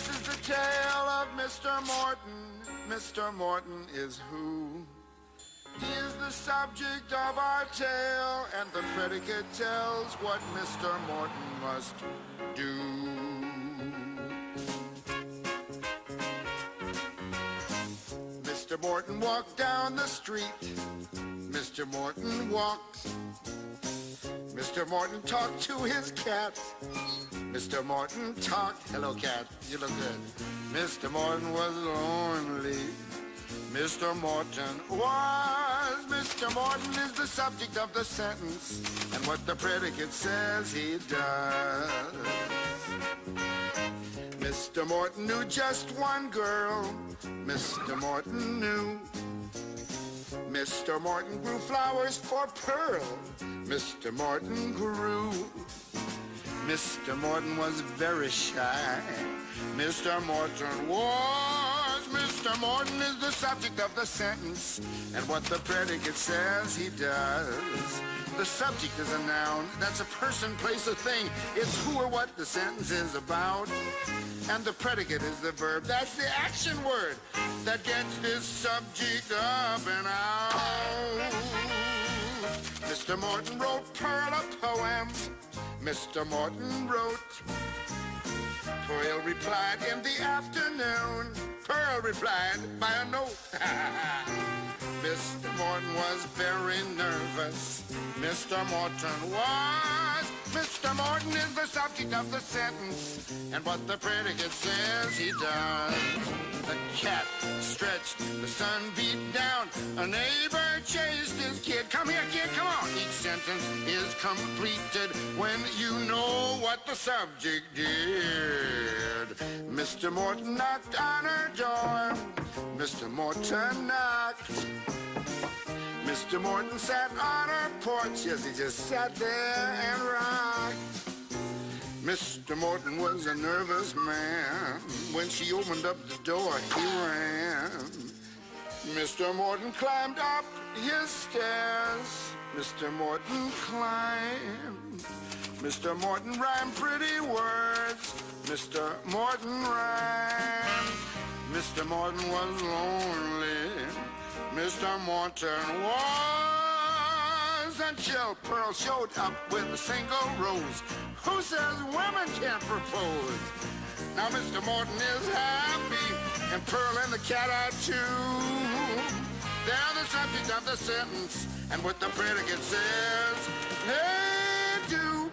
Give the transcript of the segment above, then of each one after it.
This is the tale of Mr. Morton. Mr. Morton is who? He is the subject of our tale, and the predicate tells what Mr. Morton must do. Mr. Morton walked down the street. Mr. Morton walked. Mr. Morton talked to his cat. Mr. Morton talked. Hello, cat. You look good. Mr. Morton was lonely. Mr. Morton was. Mr. Morton is the subject of the sentence, and what the predicate says he does. Mr. Morton knew just one girl. Mr. Morton knew. Mr. Morton grew flowers for Pearl. Mr. Morton grew. Mr. Morton was very shy. Mr. Morton was. Mr. Morton is the subject of the sentence, and what the predicate says he does. The subject is a noun. That's a person, place, or thing. It's who or what the sentence is about. And the predicate is the verb. That's the action word that gets this subject up and out. Mr. Morton wrote Pearl a poem. Mr. Morton wrote. Pearl replied in the afternoon. Pearl replied by a note. Mr. Morton was very nervous. Mr. Morton was. Mr. Morton is the subject of the sentence, and what the predicate says he does. The cat stretched, the sun beat down, a neighbor chased his kid. Come here, kid, come on. Each sentence is completed when you know what the subject did. Mr. Morton knocked on her door. Mr. Morton knocked. Mr. Morton sat on her porch. Yes, he just sat there and rocked. Mr. Morton was a nervous man. When she opened up the door, he ran. Mr. Morton climbed up his stairs. Mr. Morton climbed. Mr. Morton rhymed pretty words. Mr. Morton rhymed. Mr. Morton was lonely. Mr. Morton was, until Pearl showed up with a single rose. Who says women can't propose? Now Mr. Morton is happy, and Pearl and the cat are too. They're the subject of the sentence, and what the predicate says they do.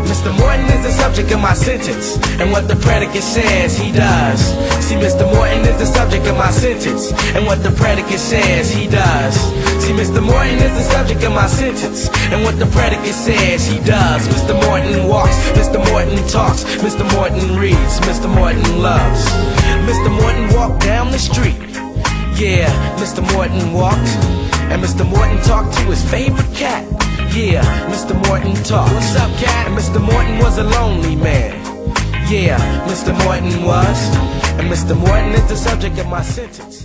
Mr. Morton is the subject of my sentence, and what the predicate says he does. See, Mr. Morton is the subject of my sentence, and what the predicate says he does. See, Mr. Morton is the subject of my sentence, and what the predicate says he does. Mr. Morton walks, Mr. Morton talks, Mr. Morton reads, Mr. Morton loves. Mr. Morton walked down the street. Yeah, Mr. Morton walked, and Mr. Morton talked to his favorite cat. Yeah, Mr. Morton talked. What's up, cat? And Mr. Morton was a lonely man. Yeah, Mr. Morton was. And Mr. Morton is the subject of my sentence.